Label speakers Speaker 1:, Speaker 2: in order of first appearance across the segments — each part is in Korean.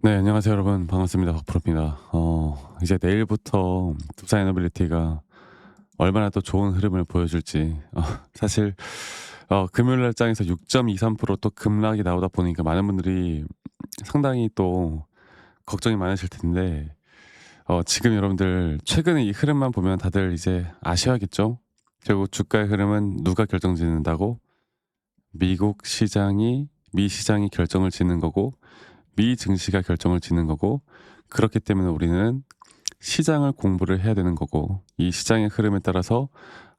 Speaker 1: 네, 안녕하세요, 여러분. 반갑습니다. 박프로입니다. 이제 내일부터 두산 에너빌리티가 얼마나 또 좋은 흐름을 보여줄지. 사실, 금요일 날장에서 6.23%또 급락이 나오다 보니까 많은 분들이 상당히 또 걱정이 많으실 텐데, 지금 여러분들 최근에 이 흐름만 보면 다들 이제 아셔야겠죠? 결국 주가의 흐름은 누가 결정짓는다고? 미 시장이 결정을 짓는 거고, 미 증시가 결정을 짓는 거고, 그렇기 때문에 우리는 시장을 공부를 해야 되는 거고, 이 시장의 흐름에 따라서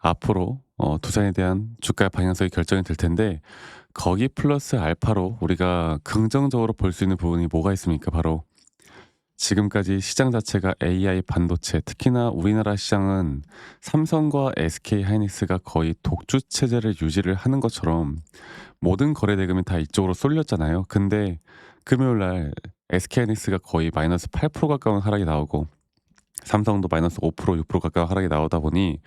Speaker 1: 앞으로 투자에 대한 주가 방향성이 결정이 될 텐데, 거기 플러스 알파로 우리가 긍정적으로 볼 수 있는 부분이 뭐가 있습니까? 바로 지금까지 시장 자체가 AI 반도체, 특히나 우리나라 시장은 삼성과 SK 하이닉스가 거의 독주 체제를 유지를 하는 것처럼 모든 거래 대금이 다 이쪽으로 쏠렸잖아요. 근데 금요일 날 SK 하이닉스가 거의 마이너스 8% 가까운 하락이 나오고, 삼성도 마이너스 5%, 6% 가까운 하락이 나오다 보니,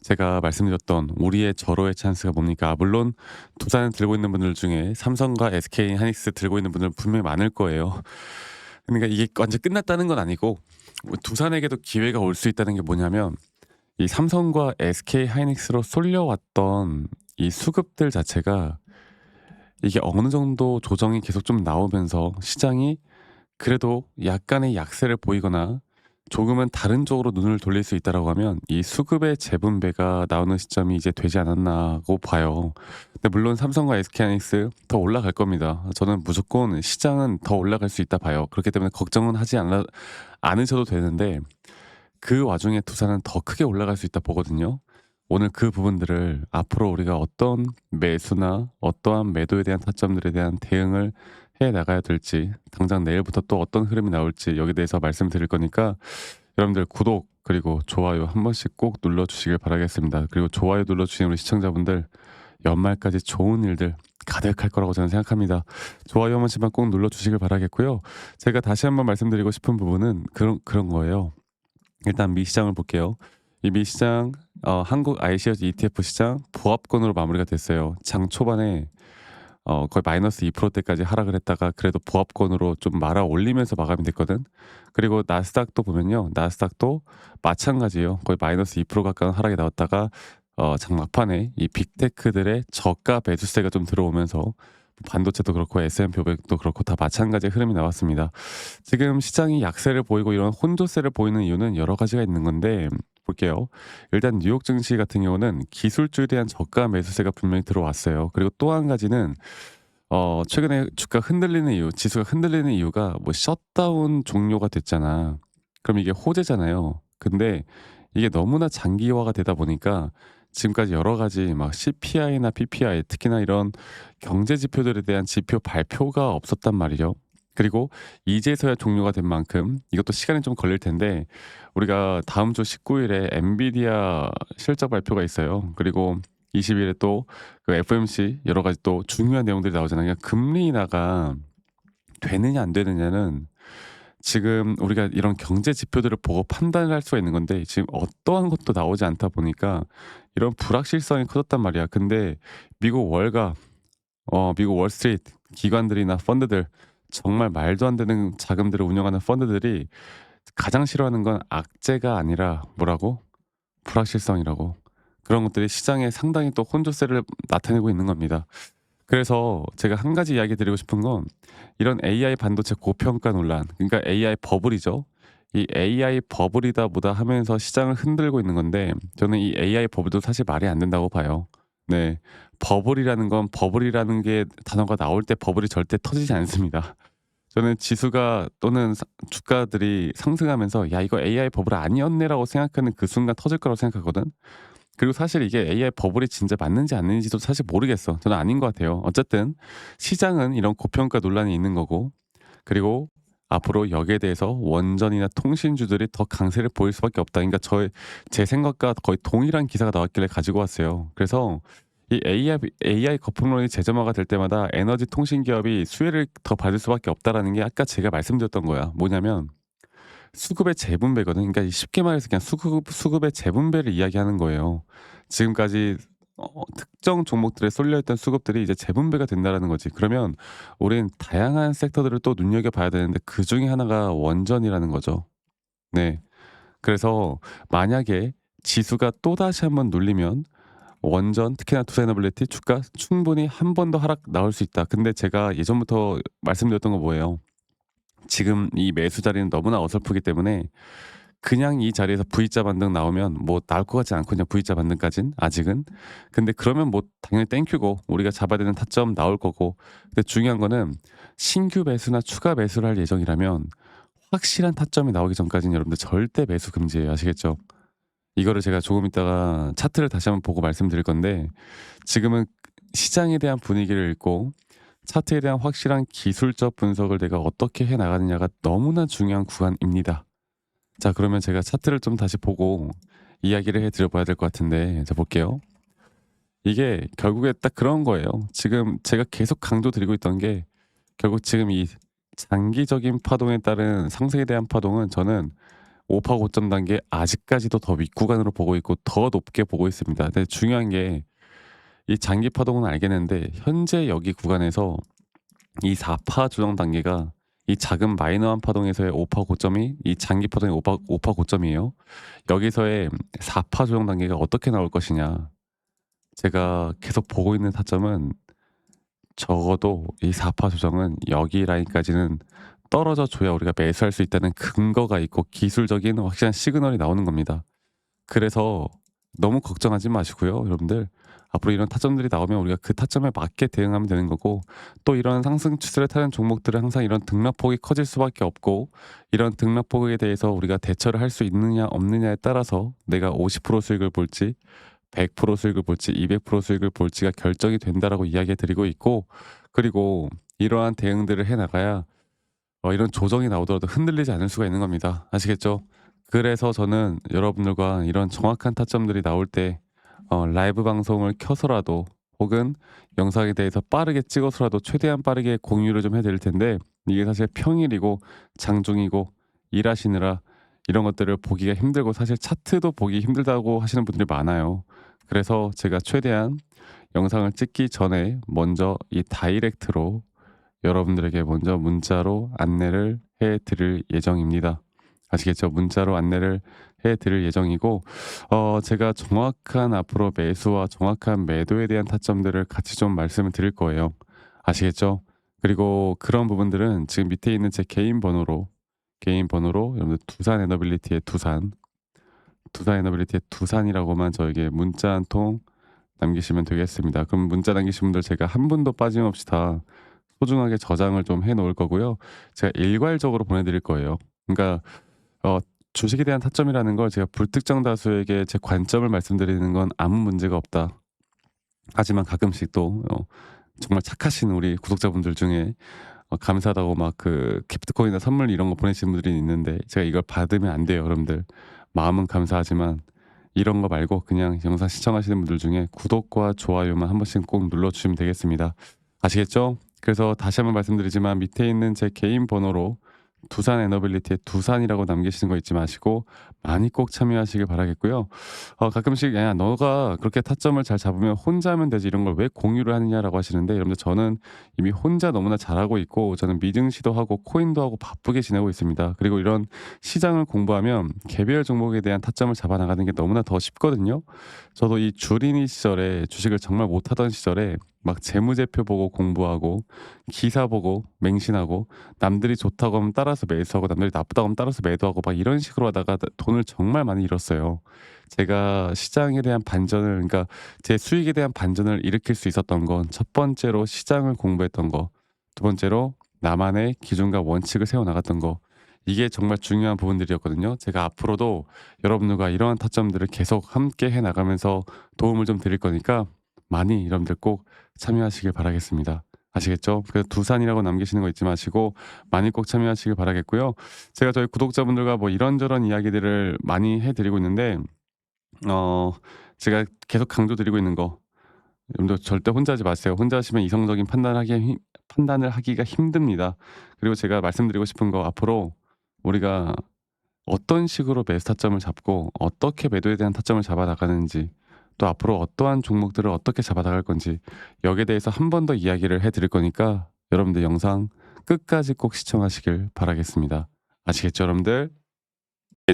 Speaker 1: 제가 말씀드렸던 우리의 절호의 찬스가 뭡니까? 물론 두산을 들고 있는 분들 중에 삼성과 SK 하이닉스 들고 있는 분들은 분명히 많을 거예요. 그러니까 이게 완전 끝났다는 건 아니고, 두산에게도 기회가 올 수 있다는 게 뭐냐면, 이 삼성과 SK 하이닉스로 쏠려왔던 이 수급들 자체가 이게 어느 정도 조정이 계속 좀 나오면서 시장이 그래도 약간의 약세를 보이거나 조금은 다른 쪽으로 눈을 돌릴 수 있다라고 하면, 이 수급의 재분배가 나오는 시점이 이제 되지 않았나고 봐요. 근데 물론 삼성과 SK하이닉스 더 올라갈 겁니다. 저는 무조건 시장은 더 올라갈 수 있다 봐요. 그렇기 때문에 걱정은 하지 않으셔도 되는데, 그 와중에 두산은 더 크게 올라갈 수 있다 보거든요. 오늘 그 부분들을 앞으로 우리가 어떤 매수나 어떠한 매도에 대한 타점들에 대한 대응을 해 나가야 될지, 당장 내일부터 또 어떤 흐름이 나올지 여기에 대해서 말씀드릴 거니까, 여러분들 구독 그리고 좋아요 한 번씩 꼭 눌러주시길 바라겠습니다. 그리고 좋아요 눌러주신 우리 시청자분들, 연말까지 좋은 일들 가득할 거라고 저는 생각합니다. 좋아요 한 번씩만 꼭 눌러주시길 바라겠고요. 제가 다시 한번 말씀드리고 싶은 부분은 그런 거예요. 일단 미 시장을 볼게요. 이 미 시장, 한국 iShares ETF 시장 보합권으로 마무리가 됐어요. 장 초반에 거의 마이너스 2%대까지 하락을 했다가 그래도 보합권으로 좀 말아 올리면서 마감이 됐거든. 그리고 나스닥도 보면요, 나스닥도 마찬가지예요. 거의 마이너스 2% 가까운 하락이 나왔다가 장 막판에 이 빅테크들의 저가 매수세가 좀 들어오면서 반도체도 그렇고 S&P 500도 그렇고 다 마찬가지의 흐름이 나왔습니다. 지금 시장이 약세를 보이고 이런 혼조세를 보이는 이유는 여러 가지가 있는 건데, 볼게요. 일단 뉴욕 증시 같은 경우는 기술주에 대한 저가 매수세가 분명히 들어왔어요. 그리고 또 한 가지는 최근에 주가 흔들리는 이유, 지수가 흔들리는 이유가 뭐 셧다운 종료가 됐잖아. 그럼 이게 호재잖아요. 근데 이게 너무나 장기화가 되다 보니까 지금까지 여러 가지 막 CPI나 PPI, 특히나 이런 경제 지표들에 대한 지표 발표가 없었단 말이죠. 그리고 이제서야 종료가 된 만큼 이것도 시간이 좀 걸릴 텐데, 우리가 다음 주 19일에 엔비디아 실적 발표가 있어요. 그리고 20일에 또 그 FOMC 여러 가지 또 중요한 내용들이 나오잖아요. 그러니까 금리 인하가 되느냐 안 되느냐는 지금 우리가 이런 경제 지표들을 보고 판단을 할 수가 있는 건데, 지금 어떠한 것도 나오지 않다 보니까 이런 불확실성이 커졌단 말이야. 근데 미국 월가, 미국 월스트리트 기관들이나 펀드들, 정말 말도 안 되는 자금들을 운영하는 펀드들이 가장 싫어하는 건 악재가 아니라 뭐라고? 불확실성이라고. 그런 것들이 시장에 상당히 또 혼조세를 나타내고 있는 겁니다. 그래서 제가 한 가지 이야기 드리고 싶은 건, 이런 AI 반도체 고평가 논란, 그러니까 AI 버블이죠. 이 AI 버블이다 뭐다 하면서 시장을 흔들고 있는 건데, 저는 이 AI 버블도 사실 말이 안 된다고 봐요. 네. 버블이라는 게 단어가 나올 때 버블이 절대 터지지 않습니다. 저는 지수가 또는 주가들이 상승하면서 '야, 이거 AI 버블 아니었네.'라고 생각하는 그 순간 터질 거라고 생각하거든. 그리고 사실 이게 AI 버블이 진짜 맞는지 아닌지도 사실 모르겠어. 저는 아닌 것 같아요. 어쨌든 시장은 이런 고평가 논란이 있는 거고, 그리고 앞으로 여기에 대해서 원전이나 통신주들이 더 강세를 보일 수밖에 없다. 그러니까 제 생각과 거의 동일한 기사가 나왔길래 가지고 왔어요. 그래서 이 AI 거품론이 재점화가 될 때마다 에너지 통신 기업이 수혜를 더 받을 수밖에 없다라는 게 아까 제가 말씀드렸던 거야. 뭐냐면 수급의 재분배거든. 그러니까 쉽게 말해서 그냥 수급의 재분배를 이야기하는 거예요. 지금까지 특정 종목들에 쏠려 있던 수급들이 이제 재분배가 된다라는 거지. 그러면 우린 다양한 섹터들을 또 눈여겨봐야 되는데 그중에 하나가 원전이라는 거죠. 네. 그래서 만약에 지수가 또다시 한번 눌리면 원전 특히나 투자에너빌리티 주가 충분히 한 번 더 하락 나올 수 있다. 근데 제가 예전부터 말씀드렸던 거 뭐예요? 지금 이 매수 자리는 너무나 어설프기 때문에 그냥 이 자리에서 V자 반등 나오면 뭐 나올 것 같지 않거든요, V자 반등까진 아직은. 근데 그러면 뭐 당연히 땡큐고 우리가 잡아야 되는 타점 나올 거고. 근데 중요한 거는 신규 매수나 추가 매수를 할 예정이라면 확실한 타점이 나오기 전까지는 여러분들 절대 매수 금지예요. 아시겠죠? 이거를 제가 조금 있다가 차트를 다시 한번 보고 말씀드릴 건데 지금은 시장에 대한 분위기를 읽고 차트에 대한 확실한 기술적 분석을 내가 어떻게 해 나가느냐가 너무나 중요한 구간입니다. 자, 그러면 제가 차트를 좀 다시 보고 이야기를 해 드려 봐야 될 것 같은데 자 볼게요. 이게 결국에 딱 그런 거예요. 지금 제가 계속 강조드리고 있던 게 결국 지금 이 장기적인 파동에 따른 상승에 대한 파동은 저는 5파 고점 단계 아직까지도 더 윗구간으로 보고 있고 더 높게 보고 있습니다. 근데 중요한 게 이 장기 파동은 알겠는데 현재 여기 구간에서 이 4파 조정 단계가 이 작은 마이너한 파동에서의 5파 고점이 이 장기 파동의 5파 고점이에요. 여기서의 4파 조정 단계가 어떻게 나올 것이냐. 제가 계속 보고 있는 타점은 적어도 이 4파 조정은 여기 라인까지는 떨어져 줘야 우리가 매수할 수 있다는 근거가 있고 기술적인 확실한 시그널이 나오는 겁니다. 그래서 너무 걱정하지 마시고요, 여러분들. 앞으로 이런 타점들이 나오면 우리가 그 타점에 맞게 대응하면 되는 거고 또 이런 상승 추세를 타는 종목들은 항상 이런 등락폭이 커질 수밖에 없고 이런 등락폭에 대해서 우리가 대처를 할 수 있느냐 없느냐에 따라서 내가 50% 수익을 볼지 100% 수익을 볼지 200% 수익을 볼지가 결정이 된다라고 이야기해 드리고 있고 그리고 이러한 대응들을 해 나가야 이런 조정이 나오더라도 흔들리지 않을 수가 있는 겁니다. 아시겠죠? 그래서 저는 여러분들과 이런 정확한 타점들이 나올 때 라이브 방송을 켜서라도 혹은 영상에 대해서 빠르게 찍어서라도 최대한 빠르게 공유를 좀 해 드릴 텐데 이게 사실 평일이고 장중이고 일하시느라 이런 것들을 보기가 힘들고 사실 차트도 보기 힘들다고 하시는 분들이 많아요. 그래서 제가 최대한 영상을 찍기 전에 먼저 이 다이렉트로 여러분들에게 먼저 문자로 안내를 해 드릴 예정입니다. 아시겠죠? 문자로 안내를 해 드릴 예정이고 제가 정확한 앞으로 매수와 정확한 매도에 대한 타점들을 같이 좀 말씀을 드릴 거예요. 아시겠죠? 그리고 그런 부분들은 지금 밑에 있는 제 개인 번호로 여러분들 두산 에너빌리티의 두산 에너빌리티의 두산이라고만 저에게 문자 한 통 남기시면 되겠습니다. 그럼 문자 남기신 분들 제가 한 분도 빠짐없이 다 소중하게 저장을 좀 해 놓을 거고요. 제가 일괄적으로 보내 드릴 거예요. 그러니까 어 주식에 대한 타점이라는 걸 제가 불특정 다수에게 제 관점을 말씀드리는 건 아무 문제가 없다. 하지만 가끔씩 또 정말 착하신 우리 구독자분들 중에 감사하다고 막 그 기프트코인이나 선물 이런 거 보내시는 분들이 있는데 제가 이걸 받으면 안 돼요, 여러분들. 마음은 감사하지만 이런 거 말고 그냥 영상 시청하시는 분들 중에 구독과 좋아요만 한 번씩 꼭 눌러 주시면 되겠습니다. 아시겠죠? 그래서 다시 한번 말씀드리지만 밑에 있는 제 개인 번호로 두산 에너빌리티의 두산이라고 남기시는 거 잊지 마시고 많이 꼭 참여하시길 바라겠고요. 가끔씩 "야 너가 그렇게 타점을 잘 잡으면 혼자 하면 되지 이런 걸 왜 공유를 하느냐."라고 하시는데 여러분들 저는 이미 혼자 너무나 잘하고 있고 저는 미증시도 하고 코인도 하고 바쁘게 지내고 있습니다. 그리고 이런 시장을 공부하면 개별 종목에 대한 타점을 잡아 나가는 게 너무나 더 쉽거든요. 저도 이 주린이 시절에 주식을 정말 못하던 시절에 막 재무제표 보고 공부하고 기사 보고 맹신하고 남들이 좋다고 하면 따라서 매수하고 남들이 나쁘다고 하면 따라서 매도하고 막 이런 식으로 하다가 돈을 정말 많이 잃었어요. 제가 시장에 대한 반전을 그러니까 제 수익에 대한 반전을 일으킬 수 있었던 건 첫 번째로 시장을 공부했던 거, 두 번째로 나만의 기준과 원칙을 세워 나갔던 거. 이게 정말 중요한 부분들이었거든요. 제가 앞으로도 여러분들과 이러한 타점들을 계속 함께 해 나가면서 도움을 좀 드릴 거니까 많이 여러분들 꼭 참여하시길 바라겠습니다. 아시겠죠? 그래서 두산이라고 남기시는 거 잊지 마시고 많이 꼭 참여하시길 바라겠고요. 제가 저희 구독자분들과 뭐 이런저런 이야기들을 많이 해 드리고 있는데 어 제가 계속 강조드리고 있는 거 여러분들 절대 혼자 하지 마세요. 혼자 하시면 이성적인 판단을 하기가 힘듭니다. 그리고 제가 말씀드리고 싶은 거 앞으로 우리가 어떤 식으로 매수 타점을 잡고 어떻게 매도에 대한 타점을 잡아 나가는지 또 앞으로 어떠한 종목들을 어떻게 잡아나갈 건지 여기에 대해서 한 번 더 이야기를 해드릴 거니까 여러분들 영상 끝까지 꼭 시청하시길 바라겠습니다. 아시겠죠, 여러분들?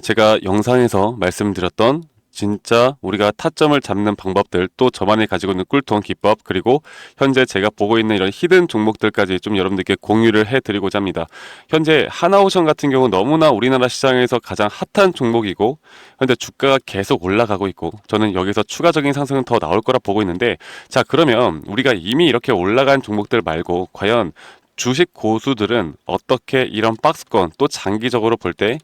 Speaker 1: 제가 영상에서 말씀드렸던 진짜 우리가 타점을 잡는 방법들, 또 저만이 가지고 있는 꿀통 기법, 그리고 현재 제가 보고 있는 이런 히든 종목들까지 좀 여러분들께 공유를 해드리고자 합니다. 현재 하나오션 같은 경우 너무나 우리나라 시장에서 가장 핫한 종목이고 현재 주가가 계속 올라가고 있고 저는 여기서 추가적인 상승은 더 나올 거라 보고 있는데, 자, 그러면 우리가 이미 이렇게 올라간 종목들 말고 과연 주식 고수들은 어떻게 이런 박스권, 또 장기적으로 볼 때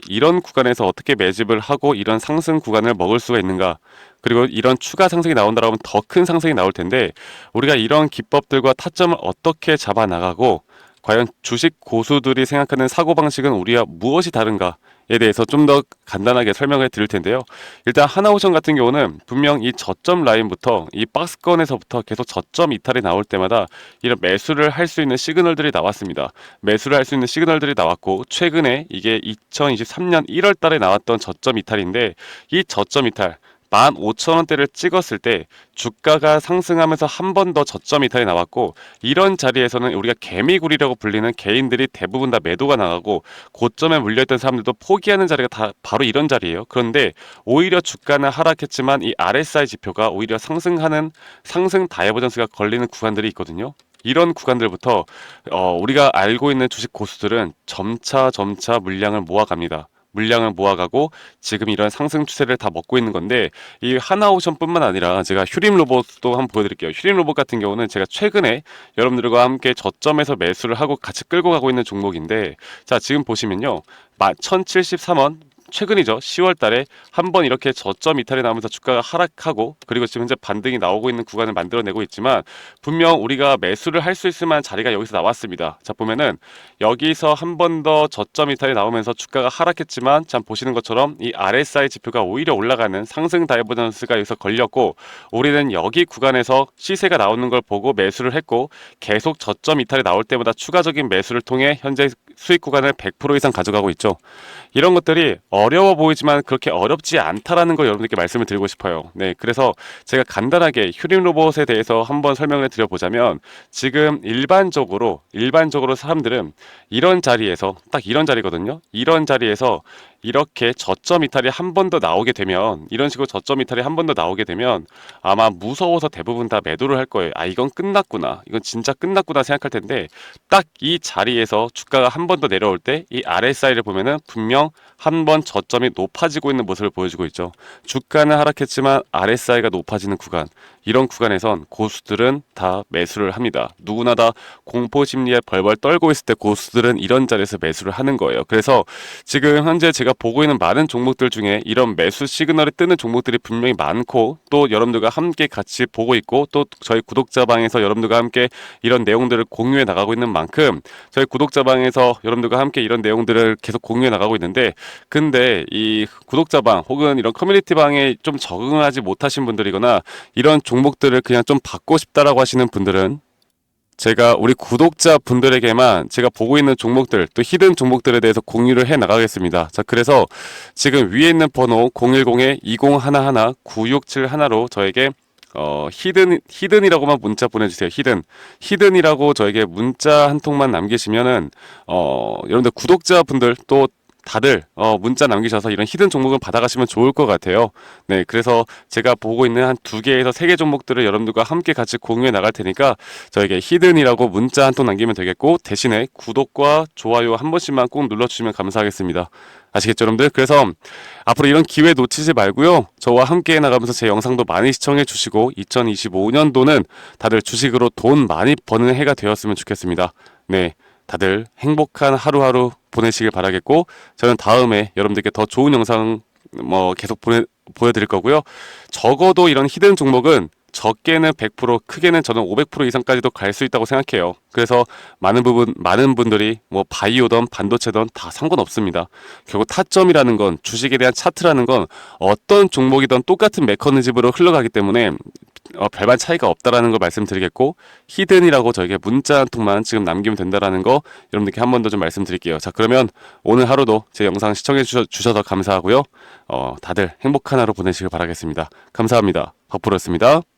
Speaker 1: 이런 구간에서 어떻게 매집을 하고 이런 상승 구간을 먹을 수가 있는가, 그리고 이런 추가 상승이 나온다라고 하면 더 큰 상승이 나올 텐데 우리가 이런 기법들과 타점을 어떻게 잡아 나가고 과연 주식 고수들이 생각하는 사고방식은 우리와 무엇이 다른가 에 대해서 좀 더 간단하게 설명을 드릴 텐데요. 일단 하나오션 같은 경우는 분명 이 저점 라인부터 이 박스권에서부터 계속 저점 이탈이 나올 때마다 이런 매수를 할 수 있는 시그널들이 나왔습니다. 매수를 할 수 있는 시그널들이 나왔고, 최근에 이게 2023년 1월 달에 나왔던 저점 이탈인데, 이 저점 이탈 15,000원대를 찍었을 때 주가가 상승하면서 한 번 더 저점 이탈이 나왔고, 이런 자리에서는 우리가 개미굴이라고 불리는 개인들이 대부분 다 매도가 나가고 고점에 물려있던 사람들도 포기하는 자리가 다 바로 이런 자리예요. 그런데 오히려 주가는 하락했지만 이 RSI 지표가 오히려 상승하는 상승 다이버전스가 걸리는 구간들이 있거든요. 이런 구간들부터 우리가 알고 있는 주식 고수들은 점차 물량을 모아갑니다. 물량을 모아가고 지금 이런 상승 추세를 다 먹고 있는 건데, 이 하나오션뿐만 아니라 제가 휴림 로봇도 한번 보여드릴게요. 휴림 로봇 같은 경우는 제가 최근에 여러분들과 함께 저점에서 매수를 하고 같이 끌고 가고 있는 종목인데, 자, 지금 보시면요, 1073원 최근이죠. 10월 달에 한번 이렇게 저점 이탈이 나오면서 주가가 하락하고, 그리고 지금 현재 반등이 나오고 있는 구간을 만들어내고 있지만 분명 우리가 매수를 할 수 있을 만한 자리가 여기서 나왔습니다. 자, 보면은 여기서 한 번 더 저점 이탈이 나오면서 주가가 하락했지만, 참 보시는 것처럼 이 RSI 지표가 오히려 올라가는 상승 다이버전스가 여기서 걸렸고, 우리는 여기 구간에서 시세가 나오는 걸 보고 매수를 했고, 계속 저점 이탈이 나올 때마다 추가적인 매수를 통해 현재 수익 구간을 100% 이상 가져가고 있죠. 이런 것들이 어려워 보이지만 그렇게 어렵지 않다라는 걸 여러분들께 말씀을 드리고 싶어요. 네, 그래서 제가 간단하게 휴림 로봇에 대해서 한번 설명을 드려보자면, 지금 일반적으로 사람들은 이런 자리에서, 딱 이런 자리거든요. 이런 자리에서 이렇게 저점 이탈이 한 번 더 나오게 되면, 이런 식으로 저점 이탈이 한 번 더 나오게 되면 아마 무서워서 대부분 다 매도를 할 거예요. 아, 이건 끝났구나, 이건 진짜 끝났구나 생각할 텐데, 딱 이 자리에서 주가가 한 번 더 내려올 때 이 RSI를 보면은 분명 한 번 저점이 높아지고 있는 모습을 보여주고 있죠. 주가는 하락했지만 RSI가 높아지는 구간, 이런 구간에선 고수들은 다 매수를 합니다. 누구나 다 공포 심리에 벌벌 떨고 있을 때 고수들은 이런 자리에서 매수를 하는 거예요. 그래서 지금 현재 제가 보고 있는 많은 종목들 중에 이런 매수 시그널이 뜨는 종목들이 분명히 많고, 또 여러분들과 함께 같이 보고 있고, 또 저희 구독자방에서 여러분들과 함께 이런 내용들을 공유해 나가고 있는 만큼 저희 구독자방에서 여러분들과 함께 이런 내용들을 계속 공유해 나가고 있는데, 근데 이 구독자방 혹은 이런 커뮤니티방에 좀 적응하지 못하신 분들이거나 이런 종목들을 그냥 좀 받고 싶다라고 하시는 분들은 제가 우리 구독자 분들에게만 제가 보고 있는 종목들, 또 히든 종목들에 대해서 공유를 해 나가겠습니다. 자, 그래서 지금 위에 있는 번호 010-2011-9671로 저에게 히든이라고만 문자 보내주세요. 히든이라고 저에게 문자 한 통만 남기시면은 여러분들 구독자분들 또 다들 문자 남기셔서 이런 히든 종목을 받아가시면 좋을 것 같아요. 네, 그래서 제가 보고 있는 한 2개에서 3개 종목들을 여러분들과 함께 같이 공유해 나갈 테니까 저에게 히든이라고 문자 한 통 남기면 되겠고, 대신에 구독과 좋아요 한 번씩만 꼭 눌러주시면 감사하겠습니다. 아시겠죠, 여러분들? 그래서 앞으로 이런 기회 놓치지 말고요, 저와 함께 나가면서 제 영상도 많이 시청해 주시고 2025년도는 다들 주식으로 돈 많이 버는 해가 되었으면 좋겠습니다. 네, 다들 행복한 하루하루 보내시길 바라겠고, 저는 다음에 여러분들께 더 좋은 영상 계속 보여드릴 거고요. 적어도 이런 히든 종목은 적게는 100%, 크게는 저는 500% 이상까지도 갈 수 있다고 생각해요. 그래서 많은 분들이 바이오든 반도체든 다 상관없습니다. 결국 타점이라는 건, 주식에 대한 차트라는 건 어떤 종목이든 똑같은 메커니즘으로 흘러가기 때문에 별반 차이가 없다라는 걸 말씀드리겠고, 히든이라고 저에게 문자 한 통만 지금 남기면 된다라는 거 여러분들께 한 번 더 좀 말씀드릴게요. 자, 그러면 오늘 하루도 제 영상 시청해 주셔서 감사하고요. 다들 행복한 하루 보내시길 바라겠습니다. 감사합니다. 박프로였습니다.